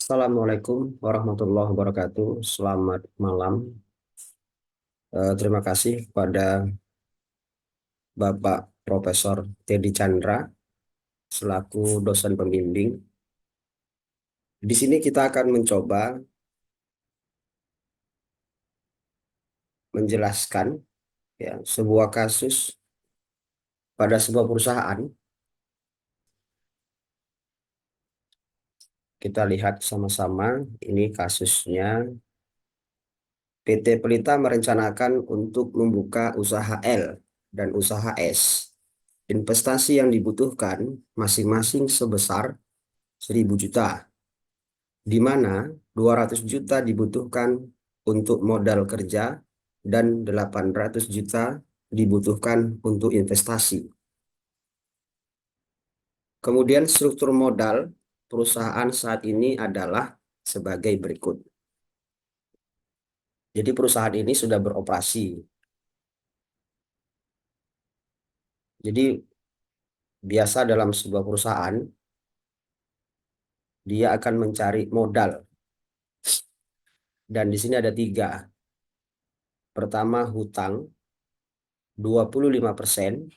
Assalamualaikum warahmatullahi wabarakatuh. Selamat malam. Terima kasih kepada Bapak Profesor Teddy Chandra selaku dosen pembimbing. Di sini kita akan mencoba menjelaskan ya, sebuah kasus pada sebuah perusahaan. Kita lihat sama-sama, ini kasusnya. PT Pelita merencanakan untuk membuka usaha L dan usaha S. Investasi yang dibutuhkan masing-masing sebesar 1.000 juta, di mana 200 juta dibutuhkan untuk modal kerja dan 800 juta dibutuhkan untuk investasi. Kemudian struktur modal perusahaan saat ini adalah sebagai berikut. Jadi perusahaan ini sudah beroperasi. Jadi biasa dalam sebuah perusahaan, dia akan mencari modal. Dan di sini ada 3. Pertama hutang 25%,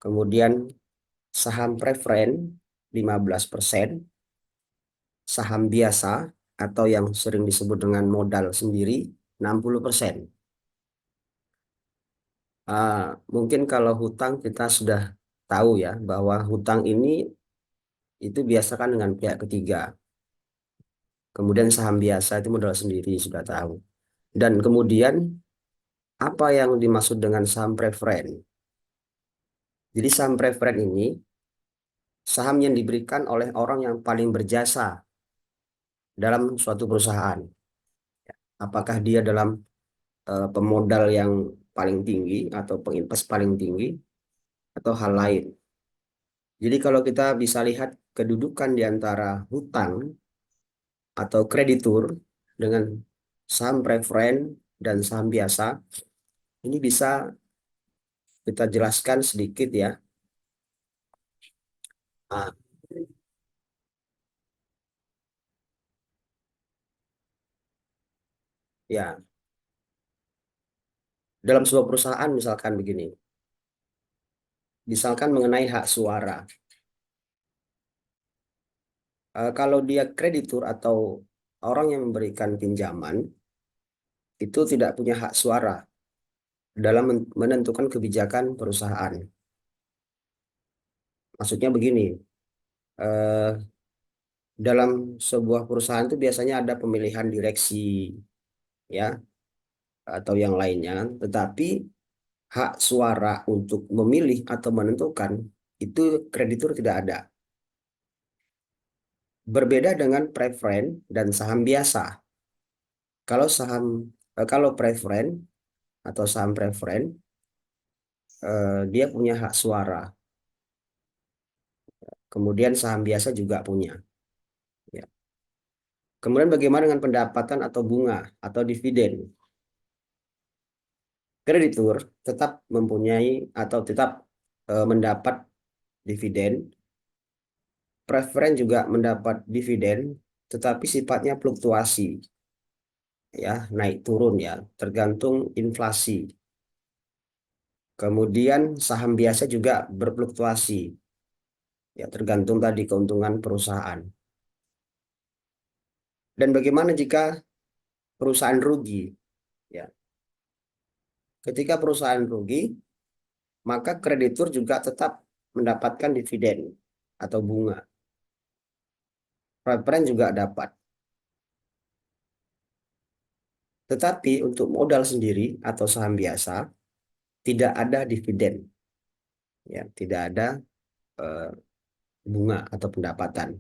kemudian saham preferen 15%, saham biasa atau yang sering disebut dengan modal sendiri 60%. Mungkin kalau hutang kita sudah tahu ya bahwa hutang ini itu biasakan dengan pihak ketiga. Kemudian saham biasa itu modal sendiri sudah tahu. Dan kemudian apa yang dimaksud dengan saham preferen? Jadi saham preferen ini saham yang diberikan oleh orang yang paling berjasa dalam suatu perusahaan. Apakah dia dalam pemodal yang paling tinggi atau penginvest paling tinggi atau hal lain. Jadi kalau kita bisa lihat kedudukan di antara hutang atau kreditur dengan saham preferen dan saham biasa, ini bisa kita jelaskan sedikit ya. Ah, ya, dalam sebuah perusahaan misalkan begini, misalkan mengenai hak suara. Kalau dia kreditur atau orang yang memberikan pinjaman, itu tidak punya hak suara dalam menentukan kebijakan perusahaan. Maksudnya begini, eh, dalam sebuah perusahaan itu biasanya ada pemilihan direksi, ya, atau yang lainnya, tetapi hak suara untuk memilih atau menentukan itu kreditur tidak ada. Berbeda dengan preferen dan saham biasa. Kalau preferen atau saham preferen, dia punya hak suara. Kemudian saham biasa juga punya. Ya. Kemudian bagaimana dengan pendapatan atau bunga atau dividen? Kreditur tetap mempunyai atau tetap mendapat dividen. Preferen juga mendapat dividen, tetapi sifatnya fluktuasi, ya, naik turun ya, tergantung inflasi. Kemudian saham biasa juga berfluktuasi, ya, tergantung tadi keuntungan perusahaan. Dan bagaimana jika perusahaan rugi? Ya, ketika perusahaan rugi, maka kreditur juga tetap mendapatkan dividen atau bunga. Preferen juga dapat. Tetapi untuk modal sendiri atau saham biasa tidak ada dividen, ya, tidak ada eh, bunga atau pendapatan.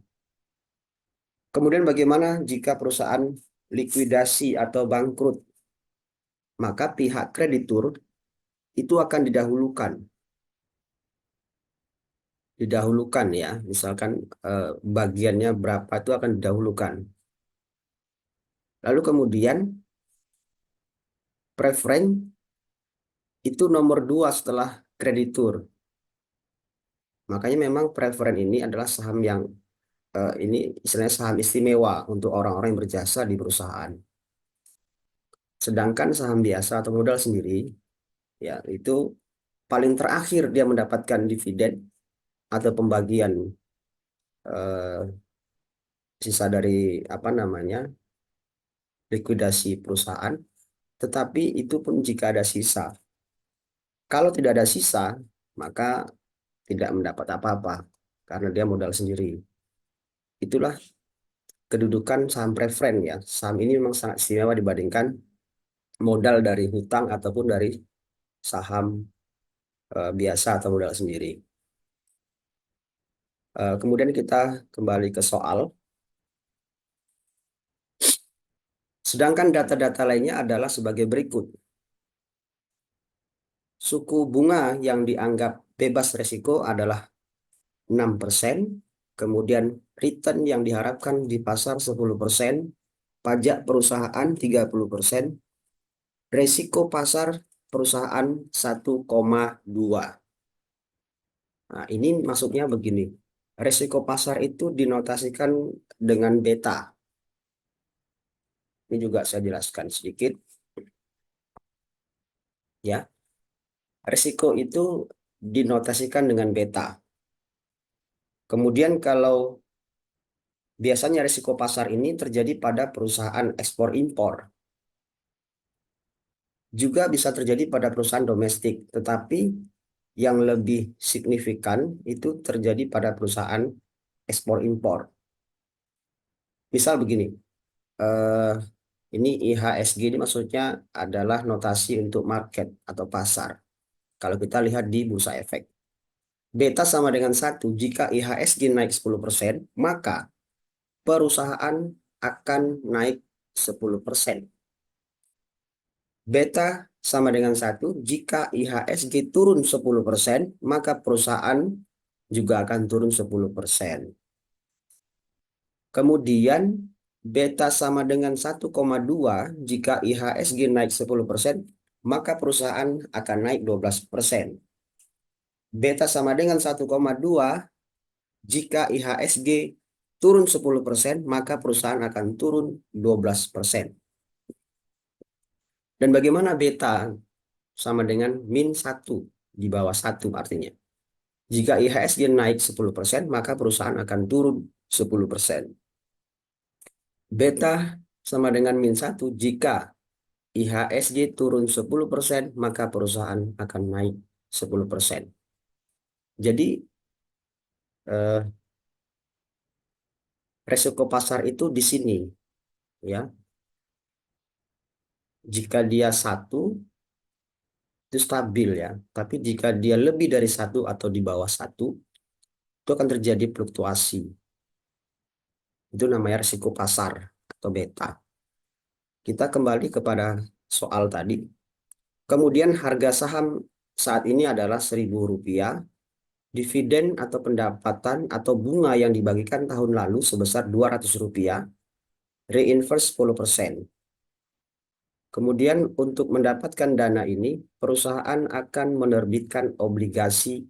Kemudian bagaimana jika perusahaan likuidasi atau bangkrut? Maka pihak kreditur itu akan didahulukan ya. Misalkan bagiannya berapa itu akan didahulukan. Lalu kemudian preferen itu nomor 2 setelah kreditur. Makanya memang preferen ini adalah saham yang ini istilahnya saham istimewa untuk orang-orang yang berjasa di perusahaan. Sedangkan saham biasa atau modal sendiri, ya itu paling terakhir dia mendapatkan dividen atau pembagian eh, sisa dari apa namanya likuidasi perusahaan. Tetapi itu pun jika ada sisa. Kalau tidak ada sisa, maka tidak mendapat apa-apa karena dia modal sendiri. Itulah kedudukan saham preferen ya. Saham ini memang sangat istimewa dibandingkan modal dari hutang ataupun dari saham biasa atau modal sendiri. Kemudian kita kembali ke soal. Sedangkan data-data lainnya adalah sebagai berikut. Suku bunga yang dianggap bebas risiko adalah 6%, kemudian return yang diharapkan di pasar 10%, pajak perusahaan 30%, resiko pasar perusahaan 1,2. Nah, ini maksudnya begini. Resiko pasar itu dinotasikan dengan beta. Ini juga saya jelaskan sedikit ya. Resiko itu dinotasikan dengan beta. Kemudian kalau biasanya resiko pasar ini terjadi pada perusahaan ekspor impor. Juga bisa terjadi pada perusahaan domestik, tetapi yang lebih signifikan itu terjadi pada perusahaan ekspor impor. Misal begini, eh, ini IHSG ini maksudnya adalah notasi untuk market atau pasar. Kalau kita lihat di bursa efek. Beta sama dengan 1. Jika IHSG naik 10%, maka perusahaan akan naik 10%. Beta sama dengan 1. Jika IHSG turun 10%, maka perusahaan juga akan turun 10%. Kemudian beta sama dengan 1,2. Jika IHSG naik 10%, maka perusahaan akan naik 12%. Beta sama dengan 1,2. Jika IHSG turun 10%, maka perusahaan akan turun 12%. Dan bagaimana beta sama dengan min 1 di bawah 1 artinya. Jika IHSG naik 10%, maka perusahaan akan turun 10%. Beta sama dengan min 1 jika IHSG turun 10%, maka perusahaan akan naik 10%. Jadi eh, resiko pasar itu di sini ya. Jika dia 1 itu stabil ya. Tapi jika dia lebih dari 1 atau di bawah 1, itu akan terjadi fluktuasi. Itu namanya risiko pasar atau beta. Kita kembali kepada soal tadi. Kemudian harga saham saat ini adalah Rp1.000. Dividen atau pendapatan atau bunga yang dibagikan tahun lalu sebesar Rp200. Reinvest 10%. Kemudian untuk mendapatkan dana ini, perusahaan akan menerbitkan obligasi.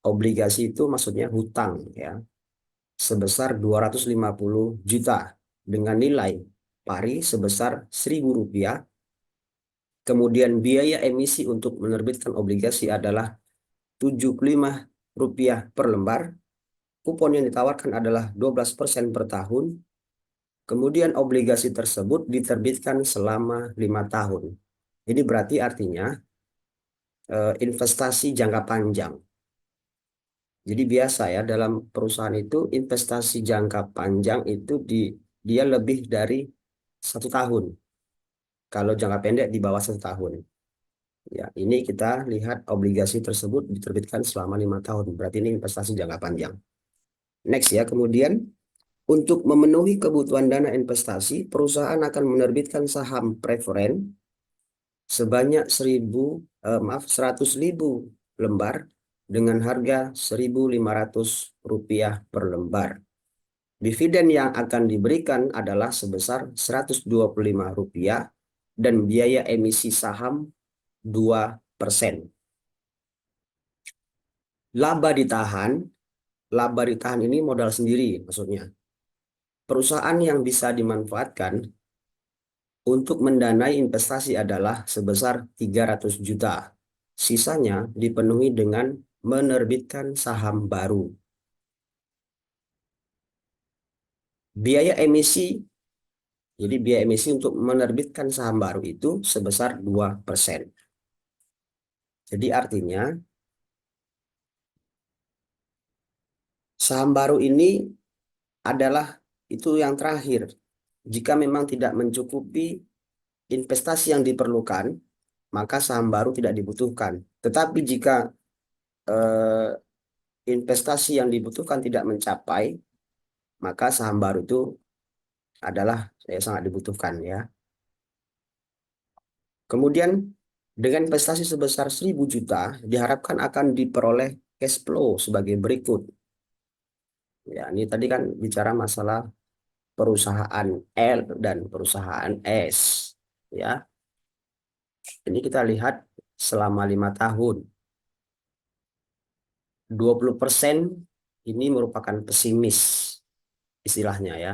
Obligasi itu maksudnya hutang ya, sebesar 250 juta dengan nilai pari sebesar Rp1.000. Kemudian biaya emisi untuk menerbitkan obligasi adalah Rp75 per lembar. Kupon yang ditawarkan adalah 12% per tahun. Kemudian obligasi tersebut diterbitkan selama 5 tahun. Ini berarti artinya investasi jangka panjang. Jadi biasa ya dalam perusahaan itu investasi jangka panjang itu dia lebih dari 1 tahun. Kalau jangka pendek di bawah 1 tahun. Ya, ini kita lihat obligasi tersebut diterbitkan selama 5 tahun. Berarti ini investasi jangka panjang. Next ya, kemudian untuk memenuhi kebutuhan dana investasi, perusahaan akan menerbitkan saham preferen sebanyak 100.000 lembar dengan harga Rp1.500 per lembar. Dividen yang akan diberikan adalah sebesar Rp125 dan biaya emisi saham 2%. Laba ditahan laba ditahan ini modal sendiri maksudnya. Perusahaan yang bisa dimanfaatkan untuk mendanai investasi adalah sebesar 300 juta. Sisanya dipenuhi dengan menerbitkan saham baru. Biaya emisi, jadi biaya emisi untuk menerbitkan saham baru itu sebesar 2%. Jadi artinya saham baru ini adalah itu yang terakhir. Jika memang tidak mencukupi investasi yang diperlukan, maka saham baru tidak dibutuhkan. Tetapi jika eh, investasi yang dibutuhkan tidak mencapai, maka saham baru itu adalah sangat dibutuhkan ya. Kemudian dengan investasi sebesar 1.000 juta diharapkan akan diperoleh cash flow sebagai berikut. Ya, ini tadi kan bicara masalah perusahaan L dan perusahaan S. Ya, ini kita lihat selama 5 tahun. 20% ini merupakan pesimis istilahnya ya.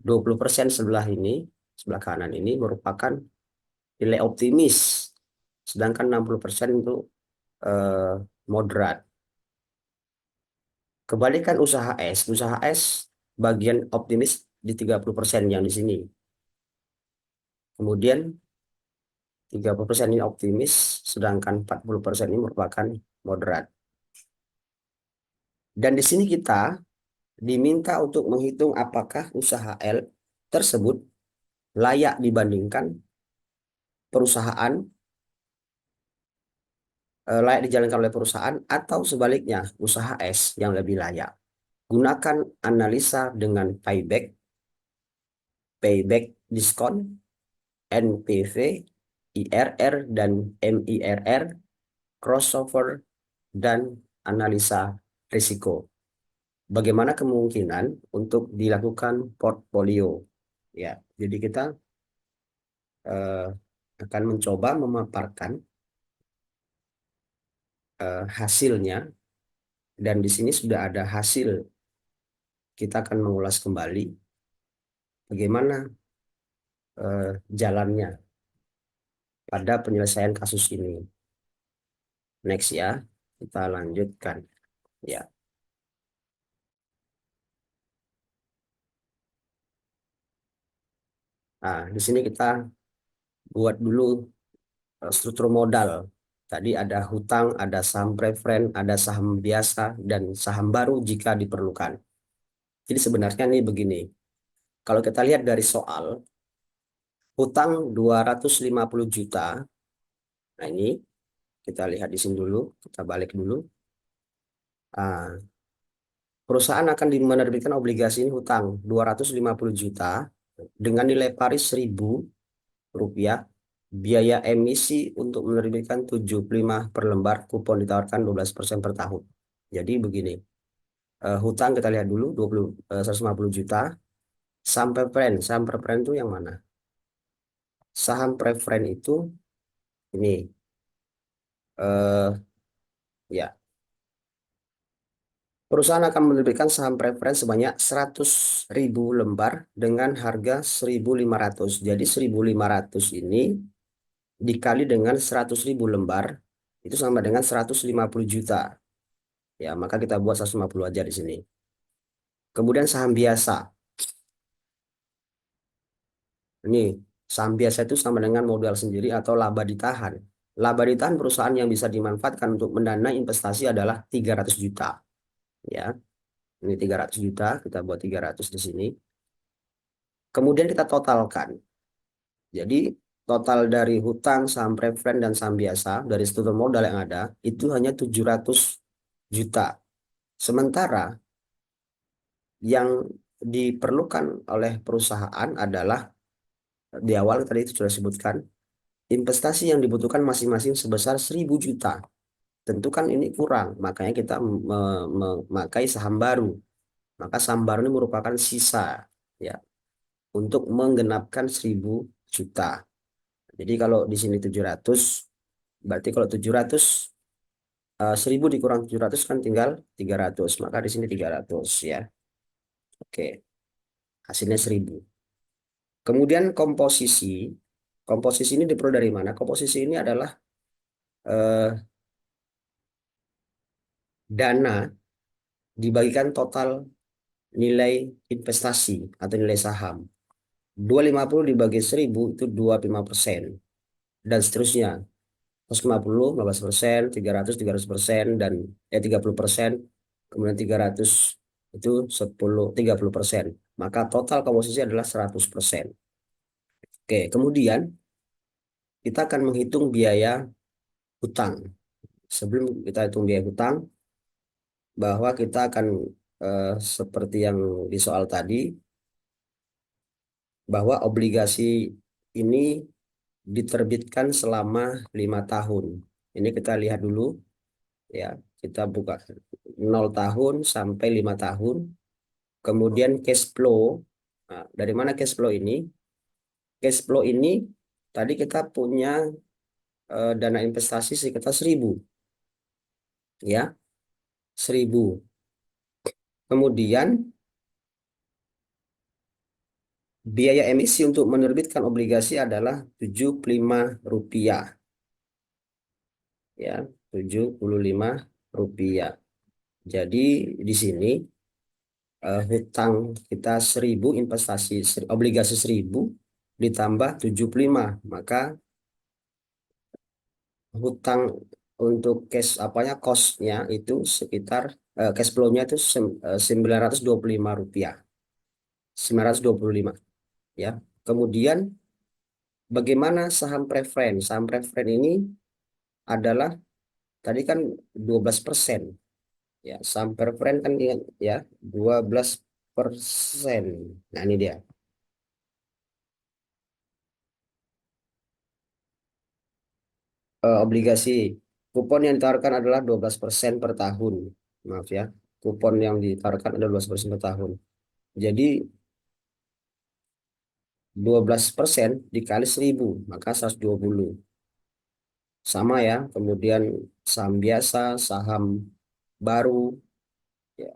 20% sebelah ini, sebelah kanan ini merupakan nilai optimis. Sedangkan 60% itu eh, moderat. Kebalikan usaha S bagian optimis di 30% yang di sini. Kemudian 30% ini optimis, sedangkan 40% ini merupakan moderat. Dan di sini kita diminta untuk menghitung apakah usaha L tersebut layak dibandingkan perusahaan, layak dijalankan oleh perusahaan atau sebaliknya usaha S yang lebih layak. Gunakan analisa dengan payback diskon, NPV, IRR dan MIRR, crossover, dan analisa risiko. Bagaimana kemungkinan untuk dilakukan portfolio? Ya, jadi kita eh, akan mencoba memaparkan hasilnya, dan di sini sudah ada hasil. Kita akan mengulas kembali bagaimana jalannya pada penyelesaian kasus ini. Next ya, kita lanjutkan. Ya, nah di sini kita buat dulu struktur modal. Tadi ada hutang, ada saham preferen, ada saham biasa, dan saham baru jika diperlukan. Jadi sebenarnya ini begini. Kalau kita lihat dari soal, hutang 250 juta. Nah ini kita lihat di sini dulu, kita balik dulu. Ah, perusahaan akan menerbitkan obligasi ini hutang 250 juta dengan nilai pari 1.000 rupiah. Biaya emisi untuk menerbitkan 75 per lembar, kupon ditawarkan 12% per tahun. Jadi begini, hutang kita lihat dulu 150 juta. Saham preferen itu yang mana? Saham preferen itu ini eh, ya, perusahaan akan menerbitkan saham preferen sebanyak 100.000 lembar dengan harga 1.500. Jadi 1.500 ini dikali dengan 100.000 lembar itu sama dengan 150 juta. Ya, maka kita buat 150 aja di sini. Kemudian saham biasa. Ini saham biasa itu sama dengan modal sendiri atau laba ditahan. Laba ditahan perusahaan yang bisa dimanfaatkan untuk mendanai investasi adalah 300 juta. Ya, ini 300 juta, kita buat 300 di sini. Kemudian kita totalkan. Jadi total dari hutang, saham preferen, dan saham biasa dari struktur modal yang ada itu hanya 700 juta. Sementara yang diperlukan oleh perusahaan adalah di awal tadi itu sudah sebutkan, investasi yang dibutuhkan masing-masing sebesar 1.000 juta. Tentu kan ini kurang, makanya kita memakai saham baru. Maka saham baru ini merupakan sisa ya untuk menggenapkan 1.000 juta. Jadi kalau di sini 700, berarti kalau 700 1000 dikurang 700 kan tinggal 300, maka di sini 300 ya. Oke, hasilnya 1000. Kemudian komposisi ini diperoleh dari mana? Komposisi ini adalah eh, dana dibagikan total nilai investasi atau nilai saham. 250 dibagi 1000 itu 25%. Dan seterusnya. 150, 15%, 300% dan 30%, kemudian 300 itu 30%. Maka total komposisi adalah 100%. Oke, kemudian kita akan menghitung biaya hutang. Sebelum kita hitung biaya hutang, bahwa kita akan seperti yang di soal tadi, bahwa obligasi ini diterbitkan selama 5 tahun. Ini kita lihat dulu ya, kita buka 0 tahun sampai 5 tahun. Kemudian cash flow. Nah, dari mana cash flow ini? Cash flow ini tadi kita punya dana investasi sekitar 1000 ya, 1000. Kemudian biaya emisi untuk menerbitkan obligasi adalah Rp75 ya, Rp75. Jadi di sini hutang kita 1000, obligasi 1000 ditambah 75, maka hutang untuk cash apanya costnya itu sekitar cash flow-nya itu Rp925, 925 ya. Kemudian bagaimana saham preferen? Saham preferen ini adalah tadi kan 12% ya, saham preferen kan ingat ya, 12%. Nah, ini dia. Obligasi kupon yang ditawarkan adalah 12% per tahun. Maaf ya. Kupon yang ditawarkan adalah 12% per tahun. Jadi 12% dikali 1000 maka 120. Sama ya. Kemudian saham biasa, saham baru ya,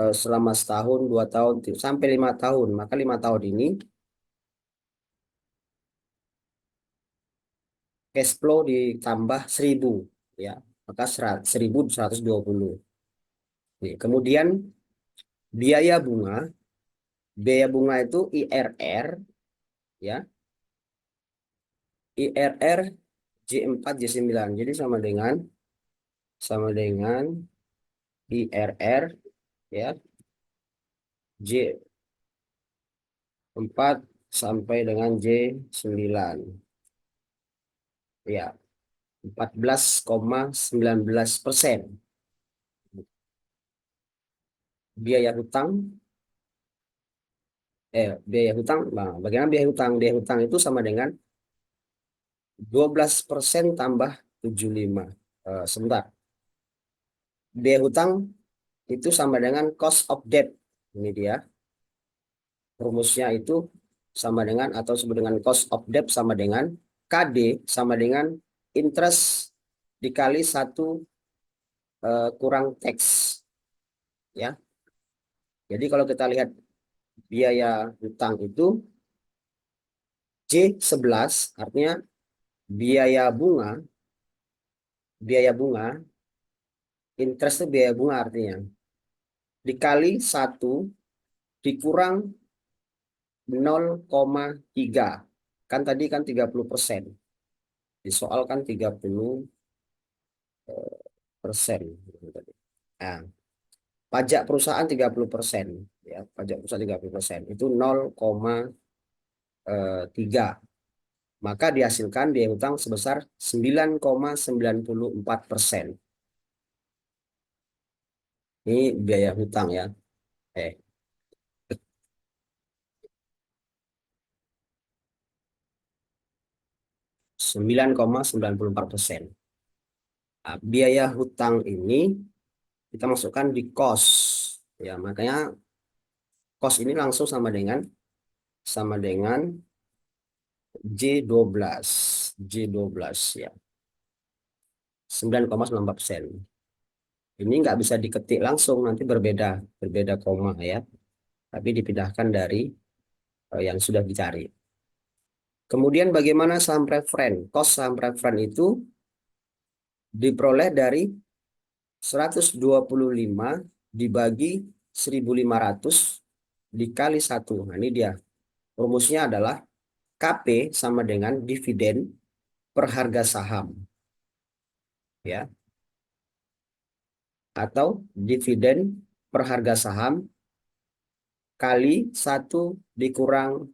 selama setahun, 2 tahun, sampai 5 tahun. Maka 5 tahun ini cash flow ditambah 1000 ya. Maka 1120. Nih, kemudian biaya bunga. Biaya bunga itu IRR ya. IRR J4 J9. Jadi sama dengan IRR ya, J4 sampai dengan J9 ya, 14,19%. Biaya hutang biaya hutang, nah, bagaimana biaya hutang? Biaya hutang itu sama dengan 12% tambah 75. Sebentar. Biaya hutang itu sama dengan cost of debt. Ini dia. Rumusnya itu sama dengan atau disebut dengan cost of debt sama dengan KD sama dengan interest dikali 1 kurang tax ya. Jadi kalau kita lihat biaya hutang itu J11 artinya biaya bunga, interest itu biaya bunga artinya dikali 1 dikurang 0,3. Kan tadi kan 30%. Di soal kan 30%. Nah, pajak perusahaan 30%. Ya, pajak perusahaan 30%. Itu 0,3. Maka dihasilkan biaya hutang sebesar 9,94%. Ini biaya hutang ya. 9,94%. Nah, biaya hutang ini kita masukkan di cost. Ya, makanya cost ini langsung sama dengan J12. J12 ya. 9,94%. Ini nggak bisa diketik langsung, nanti berbeda, berbeda koma ya. Tapi dipindahkan dari yang sudah dicari. Kemudian bagaimana saham preferen? Cost saham preferen itu diperoleh dari 125 dibagi 1.500 dikali 1. Nah, ini dia. Rumusnya adalah KP sama dengan dividen per harga saham. Ya. Atau dividen per harga saham kali 1 dikurang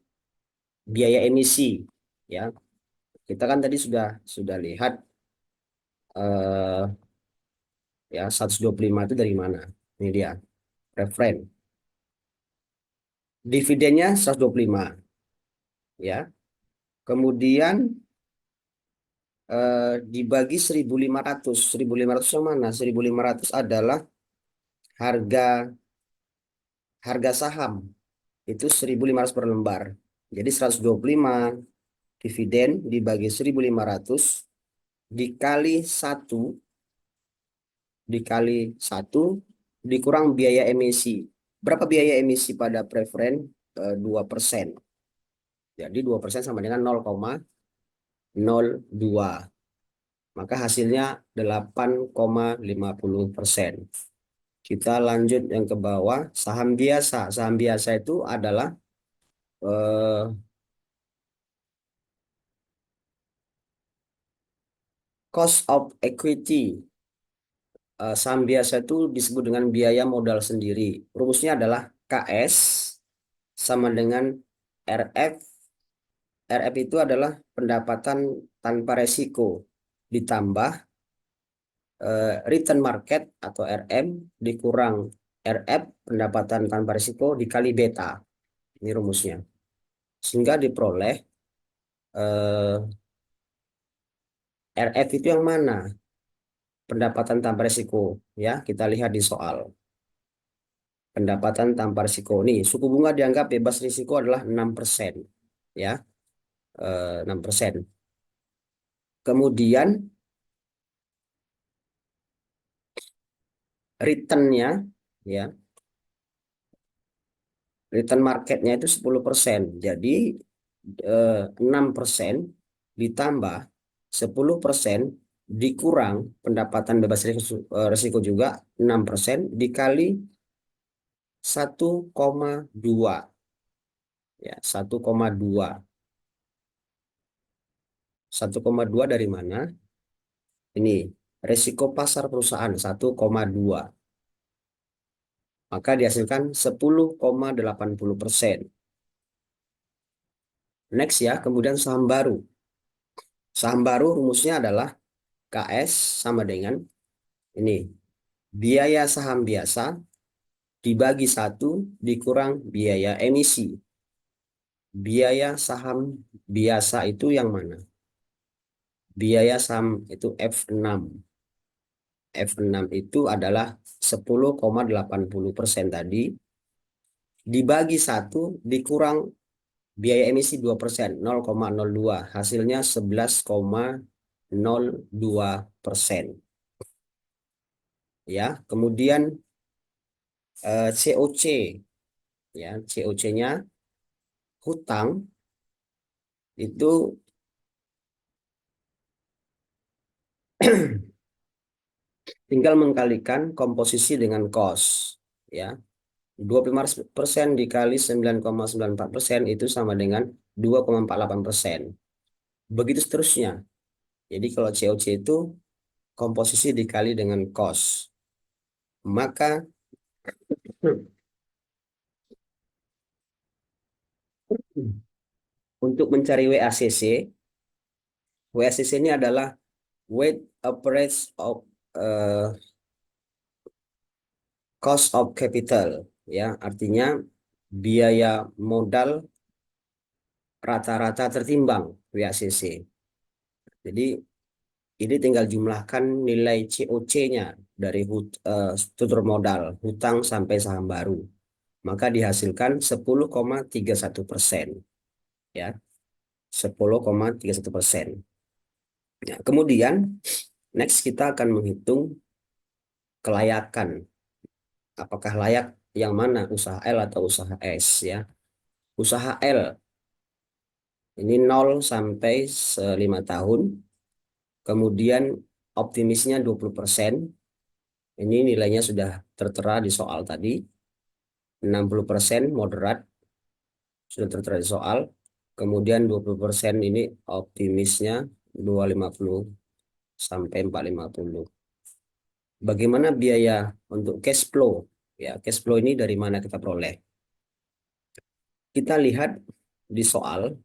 biaya emisi. Ya. Kita kan tadi sudah lihat ya 125 itu dari mana? Ini dia, referen. Dividennya 125 ya. Kemudian dibagi 1.500. 1.500 yang mana? 1.500 adalah harga harga saham. Itu 1.500 per lembar. Jadi 125 dividen dibagi 1.500 dikali 1 dikurang biaya emisi. Berapa biaya emisi pada preferen? 2%. Jadi 2% sama dengan 0,02. Maka hasilnya 8,50%. Kita lanjut yang ke bawah, saham biasa. Saham biasa itu adalah eh, cost of equity. Saham biasa itu disebut dengan biaya modal sendiri. Rumusnya adalah KS sama dengan RF. RF itu adalah pendapatan tanpa resiko ditambah return market atau RM dikurang RF pendapatan tanpa risiko dikali beta. Ini rumusnya. Sehingga diperoleh RF itu yang mana? Pendapatan tanpa risiko. Ya, kita lihat di soal. Pendapatan tanpa risiko. Nih, suku bunga dianggap bebas risiko adalah 6%. Ya, 6%. Kemudian return-nya, ya, return marketnya itu 10%. Jadi 6% ditambah 10% dikurang pendapatan bebas risiko juga 6% dikali 1,2 ya 1,2 1,2 dari mana? Ini risiko pasar perusahaan 1,2, maka dihasilkan 10,80%. Next ya, kemudian saham baru. Saham baru rumusnya adalah KS sama dengan ini, biaya saham biasa dibagi 1 dikurang biaya emisi. Biaya saham biasa itu yang mana? Biaya saham itu F6. F6 itu adalah 10,80% tadi. Dibagi 1 dikurang biaya emisi 2%, 0,02. Hasilnya 11,02%. Ya, kemudian COC. Ya, COC-nya hutang itu tinggal mengkalikan komposisi dengan cost. Ya, 25% dikali 9,94% itu sama dengan 2,48%. Begitu seterusnya. Jadi kalau COC itu komposisi dikali dengan cost. Maka untuk mencari WACC ini adalah weight average of cost of capital, ya, artinya biaya modal rata-rata tertimbang WACC. Jadi ini tinggal jumlahkan nilai COC-nya dari struktur modal, hutang sampai saham baru. Maka dihasilkan 10,31%. Ya, 10,31%. Ya, kemudian Next kita akan menghitung kelayakan. Apakah layak yang mana, usaha L atau usaha S ya. Usaha L ini 0 sampai 5 tahun. Kemudian optimisnya 20%. Ini nilainya sudah tertera di soal tadi. 60% moderat sudah tertera di soal. Kemudian 20% ini optimisnya 250 sampai 450. Bagaimana biaya untuk cash flow? Ya, cash flow ini dari mana kita peroleh? Kita lihat di soal,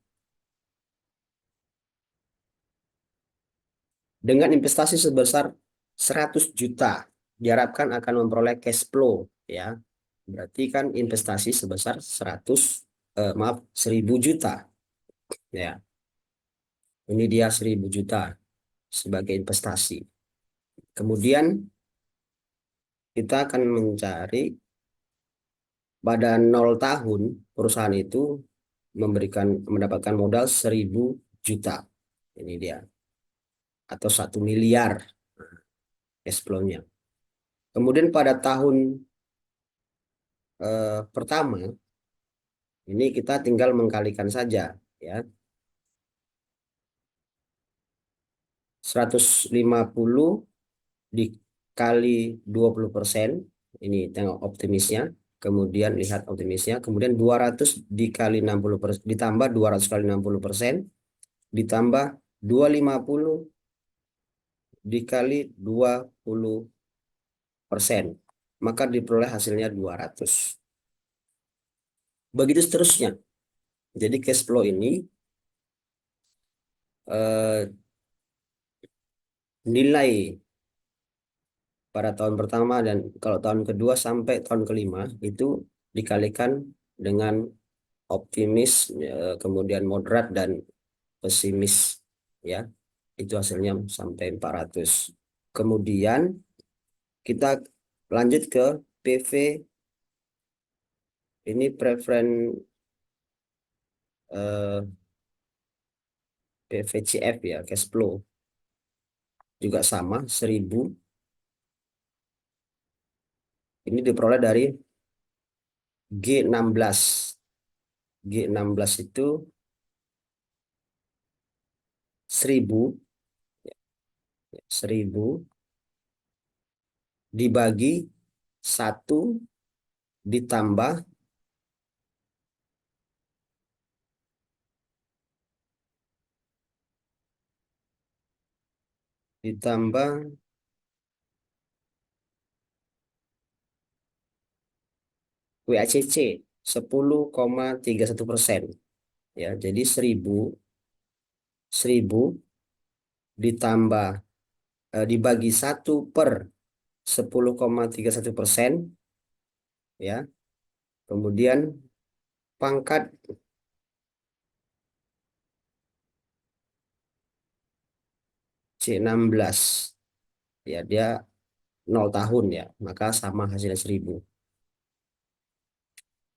dengan investasi sebesar 100 juta diharapkan akan memperoleh cash flow ya. Berarti kan investasi sebesar 1000 juta ya. Ini dia 1000 juta sebagai investasi. Kemudian kita akan mencari pada 0 tahun perusahaan itu mendapatkan modal 1000 juta. Ini dia, atau 1 miliar cash flow-nya. Kemudian pada tahun pertama ini kita tinggal mengkalikan saja ya. 150 dikali 20%, ini tengok optimisnya. Kemudian lihat optimisnya. Kemudian 200 dikali 60%, ditambah 200 kali 60%, ditambah 250 dikali 20%. Maka diperoleh hasilnya 200. Begitu seterusnya. Jadi cash flow ini nilai pada tahun pertama dan kalau tahun kedua sampai tahun kelima itu dikalikan dengan optimis, kemudian moderat dan pesimis ya. Itu hasilnya sampai 400. Kemudian kita lanjut ke PV, ini eh, PVCF ya, cash flow juga sama 1000. Ini diperoleh dari G16. G16 itu 1000 1000 dibagi 1 ditambah ditambah WACC 10,31%. Ya, jadi 1000 ditambah dibagi 1/10,31% ya. Kemudian pangkat C16 ya, dia 0 tahun ya, maka sama hasilnya 1000.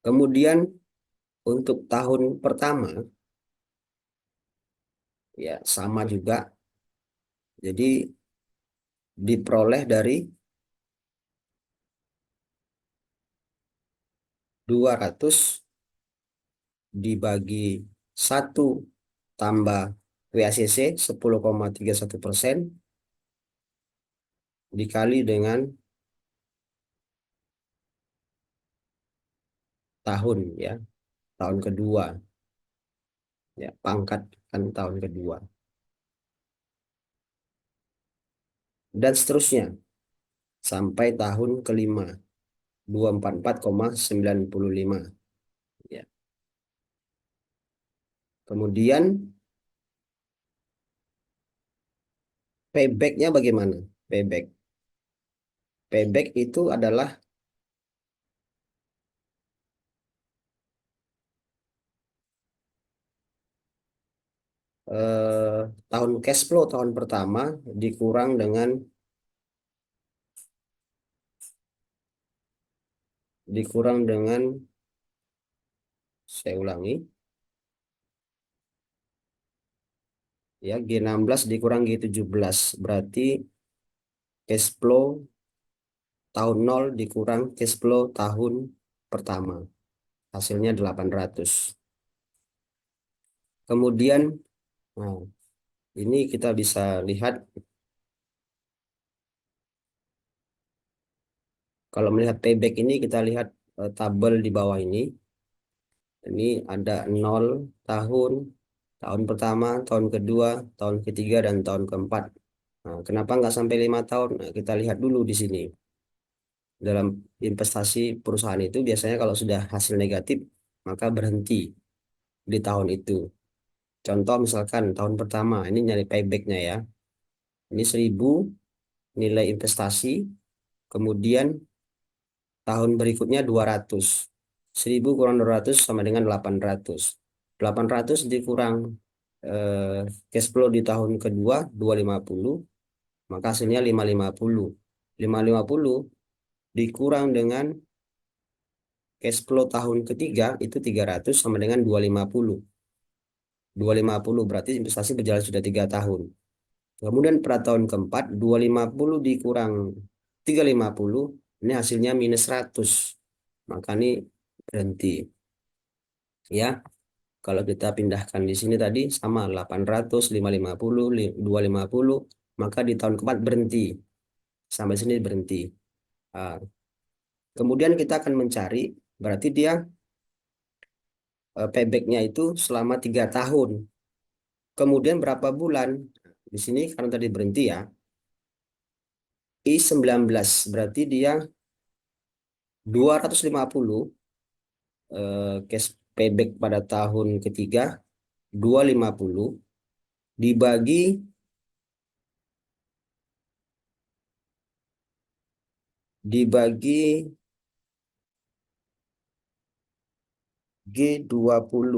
Kemudian untuk tahun pertama ya sama juga. Jadi diperoleh dari 200 dibagi 1 tambah WACC 10,31% dikali dengan tahun ya, tahun kedua ya, pangkat kan tahun kedua dan seterusnya sampai tahun kelima 244,95 ya. Kemudian payback-nya bagaimana? Payback itu adalah eh, tahun cash flow tahun pertama dikurang dengan saya ulangi ya, G16 dikurang G17 berarti cash flow tahun nol dikurang cash flow tahun pertama. Hasilnya 800. Kemudian, nah, ini kita bisa lihat, kalau melihat payback ini kita lihat tabel di bawah ini. Ini ada 0 tahun, tahun pertama, tahun kedua, tahun ketiga, dan tahun keempat. Nah, kenapa nggak sampai 5 tahun? Nah, kita lihat dulu di sini. Dalam investasi perusahaan itu biasanya kalau sudah hasil negatif, maka berhenti di tahun itu. Contoh misalkan tahun pertama, ini nyari paybacknya ya. Ini 1.000 nilai investasi, kemudian tahun berikutnya 200. 1.000 kurang 200 sama dengan 800. 800 dikurang cash flow di tahun kedua 250, maka hasilnya 550. 550 dikurang dengan cash flow tahun ketiga itu 300 sama dengan 250. 250 berarti investasi berjalan sudah 3 tahun. Kemudian pada tahun keempat 250 dikurang 350, ini hasilnya minus 100. Maka ini berhenti. Ya, kalau kita pindahkan di sini tadi sama 800, 550, 250, maka di tahun keempat berhenti. Sampai sini berhenti. Ah, kemudian kita akan mencari, berarti dia paybacknya itu selama 3 tahun. Kemudian berapa bulan? Di sini karena tadi berhenti ya, I19 berarti dia 250 cash payback pada tahun ketiga 250 dibagi dibagi G20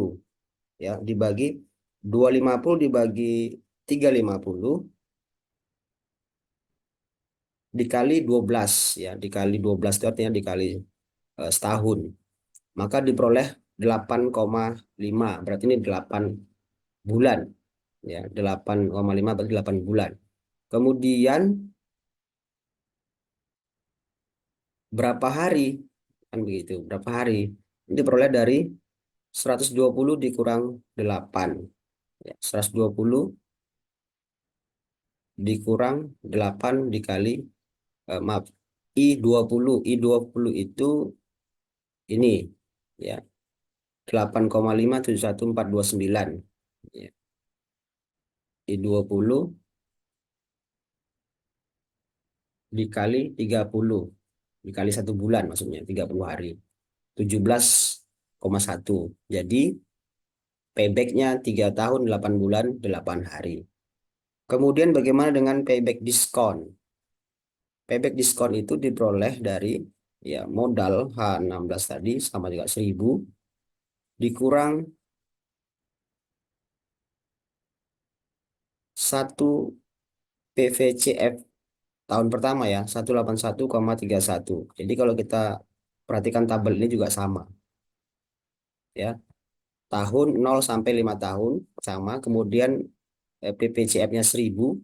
ya, dibagi 250 dibagi 350 dikali 12 ya, dikali 12 itu artinya dikali setahun, maka diperoleh 8,5, berarti ini 8 bulan ya, 8,5 berarti 8 bulan. Kemudian berapa hari, kan begitu, berapa hari ini diperoleh dari 120 dikurang 8 ya, 120 dikurang 8 dikali maaf, I20. I20 itu ini ya, 8,571.429 ya. I20 dikali 30 dikali 1 bulan, maksudnya 30 hari, 17,1. Jadi paybacknya 3 tahun 8 bulan 8 hari. Kemudian bagaimana dengan payback diskon? Payback diskon itu diperoleh dari ya modal H16 tadi sama juga 1.000 dikurang 1 PVCF tahun pertama ya, 181,31. Jadi kalau kita perhatikan tabel ini juga sama ya. Tahun 0 sampai 5 tahun sama, kemudian PPCF-nya 1.000,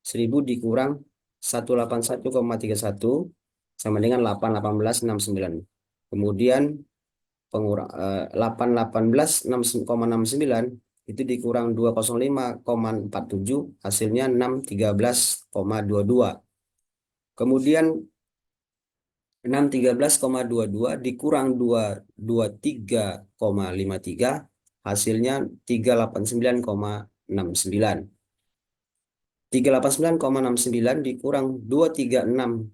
1.000 dikurang 181,31 sama dengan 818,69. Kemudian pengurang 818,69 itu dikurang 205,47, hasilnya 613,22. Kemudian 613,22 dikurang 223,53, hasilnya 389,69. 389,69 dikurang 236,42,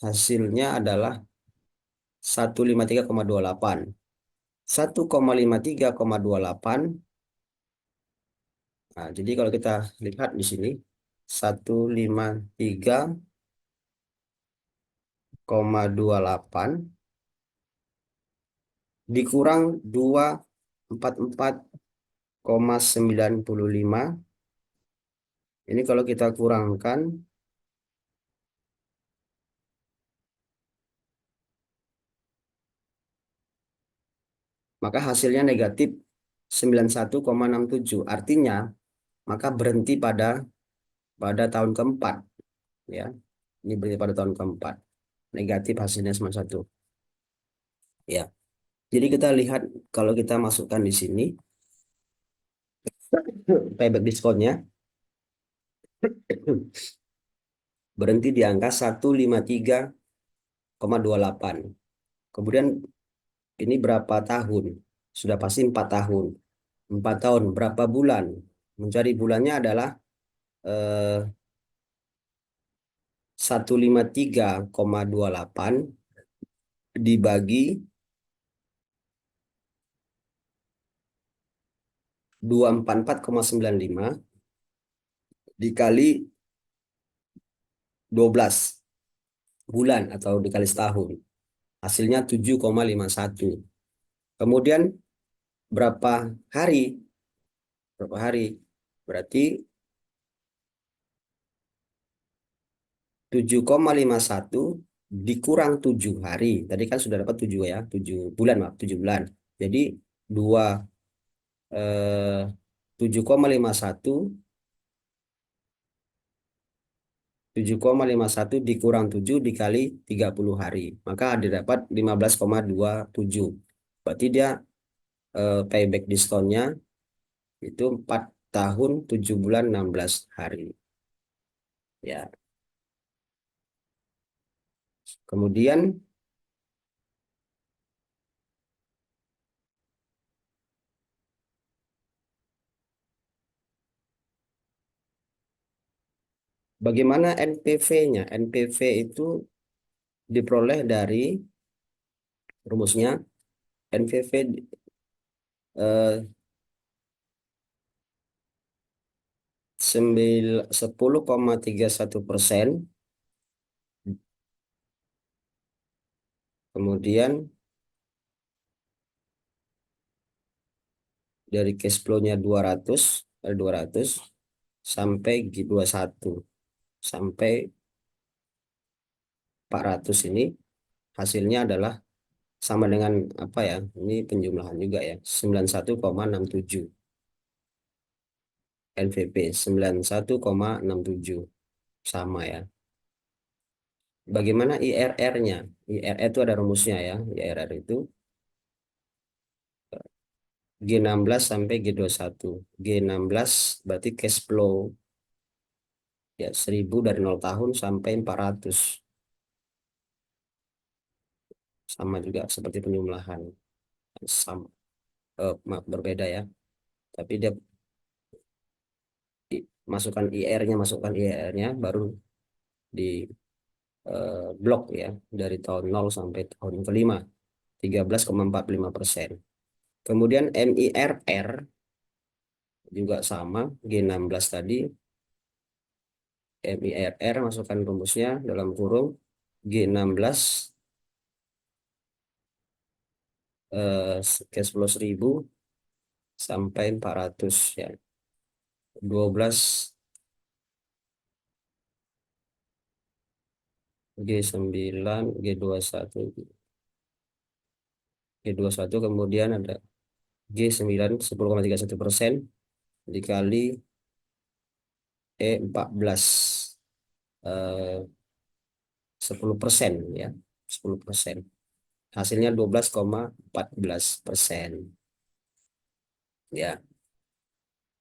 hasilnya adalah 153,28. 1,53,28. Nah, jadi kalau kita lihat di sini 153,28 dikurang 244,95. Ini kalau kita kurangkan, maka hasilnya negatif 91,67. Artinya, maka berhenti pada pada tahun keempat, ya. Ini berarti pada tahun keempat. Negatif hasilnya cuma satu. Ya. Jadi kita lihat kalau kita masukkan di sini payback diskonnya berhenti di angka 153,28. Kemudian ini berapa tahun? Sudah pasti 4 tahun. 4 tahun berapa bulan? Mencari bulannya adalah 153,28 dibagi 244,95 dikali 12 bulan atau dikali setahun. Hasilnya 7,51. Kemudian berapa hari? Berapa hari? Berarti 7,51 dikurang 7 hari. Tadi kan sudah dapat 7 ya, 7 bulan, maaf, 7 bulan. Jadi 2 eh, 7,51 7,51 dikurang 7 dikali 30 hari. Maka didapat 15,27. Berarti dia payback diskonnya itu 4 tahun 7 bulan 16 hari. Ya. Kemudian bagaimana NPV-nya? NPV itu diperoleh dari rumusnya NPV 10,31%. Kemudian dari cash flow-nya 200 sampai 21 sampai 400 ini hasilnya adalah sama dengan apa ya? Ini penjumlahan juga ya. 91,67 NVP 91,67 sama ya. Bagaimana IRR-nya? IRR itu ada rumusnya ya. IRR itu G16 sampai G21. G16 berarti cash flow ya 1000 dari 0 tahun sampai 400. Sama juga seperti penjumlahan. Sama, maaf, berbeda ya. Tapi dia masukkan IR-nya, baru di blok ya dari tahun 0 sampai tahun kelima 13,45%. Kemudian MIRR juga sama G16 tadi. MIRR masukkan rumusnya dalam kurung G16 cash flow 1000 sampai 400 ya. 12 G9 G21 G21 kemudian ada G9 10,31% dikali E14 10% ya, 10%. Hasilnya 12,14%. Ya.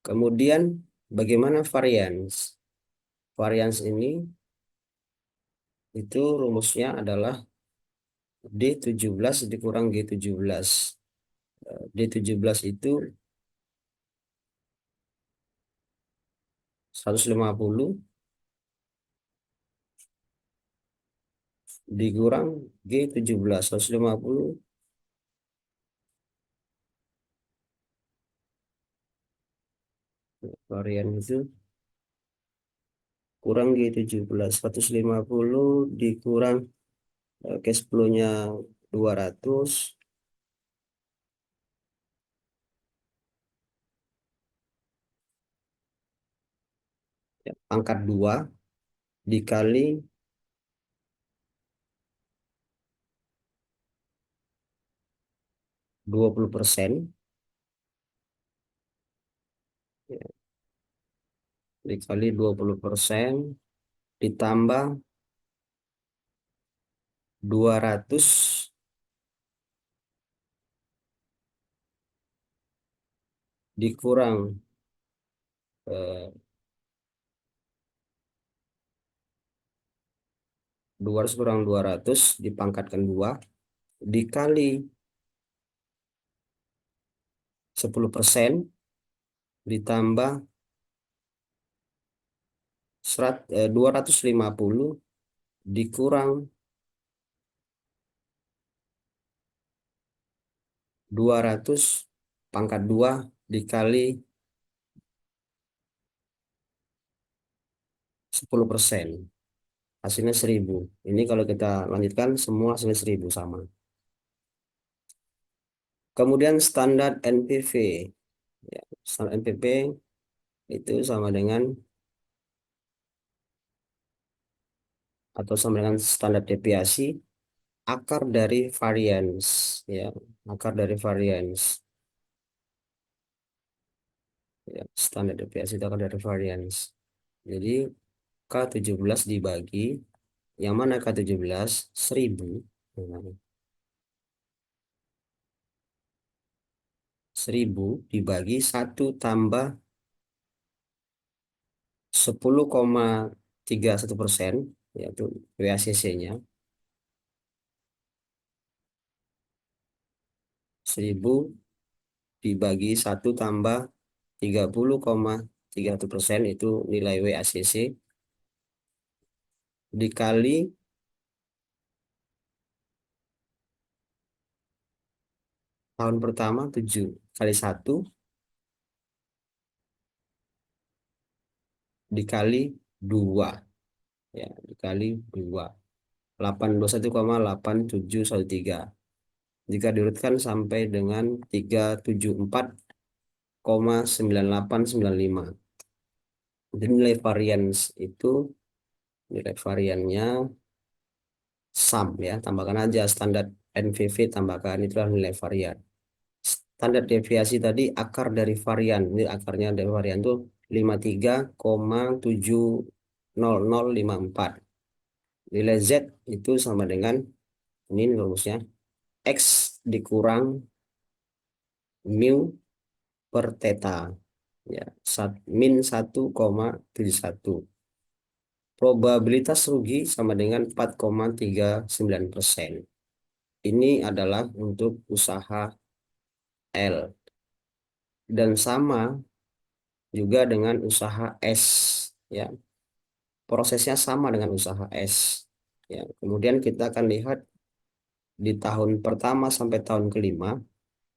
Kemudian bagaimana varians? Varians ini itu rumusnya adalah D17 dikurang G17. D17 itu 150 dikurang G17. 150 varian itu kurang G17. 150 dikurang cash flow-nya 200 ya, pangkat 2 dikali 20%. dikali 20% ditambah 200 dikurang 200 kurang 200 dipangkatkan 2 dikali 10% ditambah 250 dikurang 200 pangkat 2 dikali 10%. Hasilnya 1000. Ini kalau kita lanjutkan semua hasilnya 1000 sama. Kemudian standar NPV. Ya, standar NPV itu sama dengan atau sama dengan standar deviasi akar dari variance, ya, akar dari variance. Ya, standar deviasi itu akar dari variance. Jadi K17 dibagi yang mana K17 1000. Nah, 1000 dibagi 1 tambah 10,31%, yaitu WACC-nya 1000 dibagi 1 tambah 30,31% itu nilai WACC dikali tahun pertama 7 kali 1 dikali 2, ya, dikali 2 821,8713. Jika diurutkan sampai dengan 374,9895. Jadi nilai variance itu nilai variannya sum, ya, tambahkan aja standar NVV, tambahkan itulah nilai varian. Standar deviasi tadi akar dari varian, ini akarnya dari varian itu 53,70054. Nilai Z itu sama dengan ini rumusnya X dikurang mu per theta, ya, min 1,71. Probabilitas rugi sama dengan 4,39%. Ini adalah untuk usaha L. Dan sama juga dengan usaha S. Ya, prosesnya sama dengan usaha S. Ya, kemudian kita akan lihat di tahun pertama sampai tahun kelima,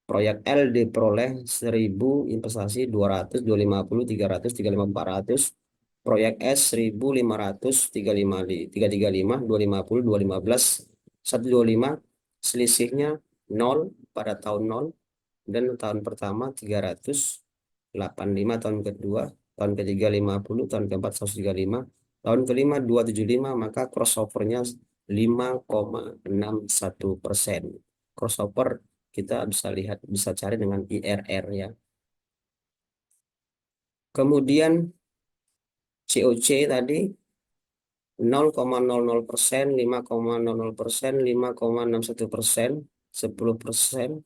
proyek L diperoleh 1000 investasi 200, 250, 300, 350, 400. Proyek S 1500, 335, 250, 215, 125. Selisihnya 0 pada tahun 0. Dan tahun pertama 300, 85 tahun kedua, tahun ketiga 50, tahun keempat 135, tahun kelima 275, maka crossovernya 5,61%. Crossover kita bisa lihat, bisa cari dengan IRR, ya. Kemudian COC tadi 0,00%, 5,00%, 5,61%, 10%,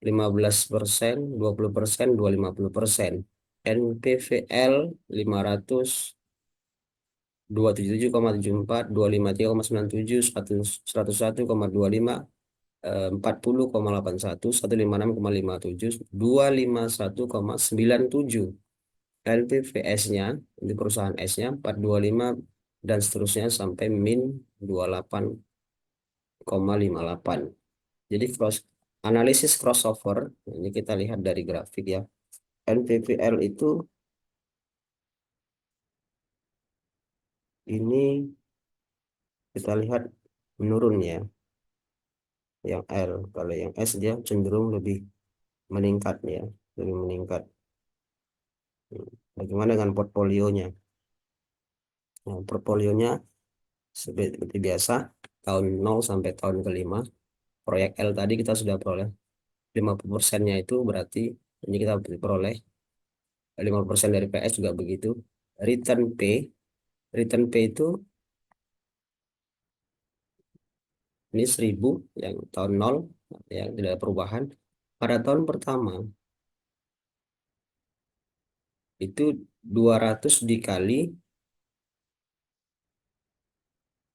15%, 20%, 250%. NPVL 500, 277,74, 253,97, 101,25, 40,81, 156,57, 251,97. LTVS-nya di perusahaan S-nya 425 dan seterusnya sampai min 28,58. Jadi analisis crossover ini kita lihat dari grafik, ya. NPVL itu ini kita lihat menurun, ya, yang L. Kalau yang S dia cenderung lebih meningkat, ya, lebih meningkat. Bagaimana dengan portfolionya? Nah, portfolionya seperti biasa tahun 0 sampai tahun kelima. Proyek L tadi kita sudah peroleh 50%-nya, itu berarti ini kita peroleh 50% dari PS juga begitu. return P. Return P itu ini 1000 yang tahun 0 yang tidak ada perubahan. Pada tahun pertama itu 200 dikali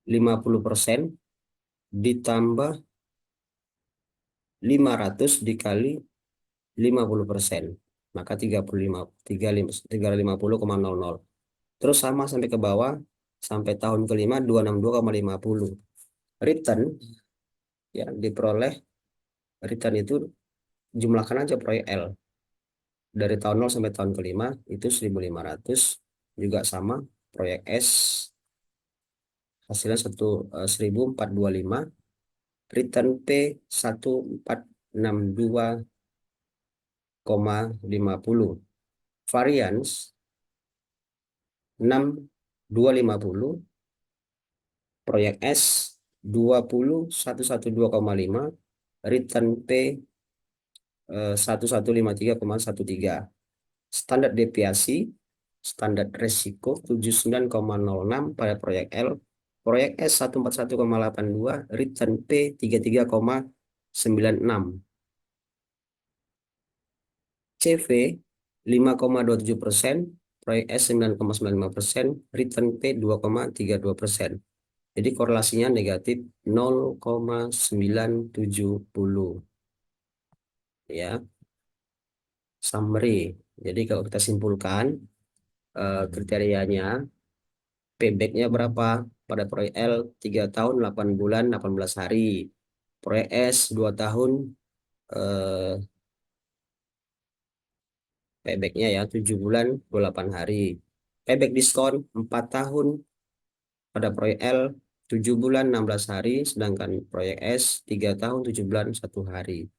50% ditambah 500 dikali 50%. Maka 35, 350,00. Terus sama sampai ke bawah sampai tahun kelima 262,50. Return yang diperoleh, return itu jumlahkan aja proyek L. Dari tahun 0 sampai tahun kelima itu 1.500, juga sama proyek S hasilnya 1.425, return P 1.462,50, variance 6.250, proyek S 20.112,5, return P 1153,13. Standar deviasi, standar resiko 79,06 pada proyek L. Proyek S 141,82, return P 33,96. CV 5,27%, proyek S 9,95%, return P 2,32%. Jadi korelasinya negatif 0,970 ya. Summary. Jadi kalau kita simpulkan kriterianya, payback-nya berapa? Pada proyek L 3 tahun 8 bulan 18 hari. Proyek S 2 tahun, eh, payback-nya ya 7 bulan 28 hari. Payback diskon 4 tahun pada proyek L 7 bulan 16 hari, sedangkan proyek S 3 tahun 7 bulan 1 hari.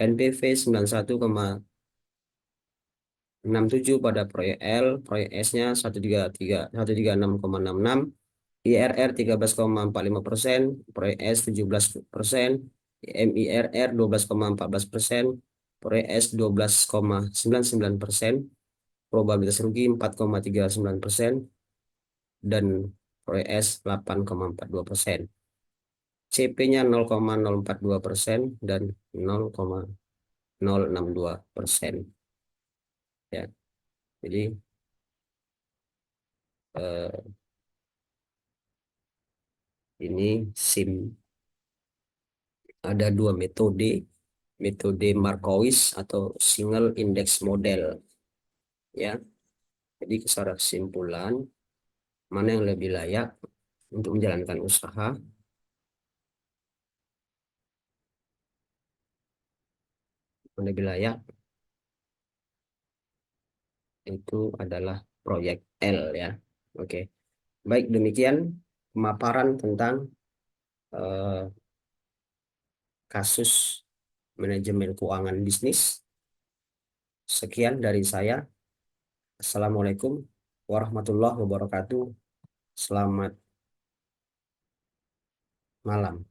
NPV 91,67 pada proyek L, proyek S-nya 136,66, IRR 13,45%, proyek S 17%, MIRR 12,14%, proyek S 12,99%, probabilitas rugi 4,39%, dan proyek S 8,42%. CP-nya 0,042% dan 0,062%. Ya, jadi eh, ini SIM ada dua metode, metode Markowitz atau single index model. Ya, jadi secara kesimpulan mana yang lebih layak untuk menjalankan usaha, yang lebih layak itu adalah proyek L ya. Oke, baik demikian pemaparan tentang eh, kasus manajemen keuangan bisnis. Sekian dari saya. Assalamualaikum warahmatullahi wabarakatuh. Selamat malam.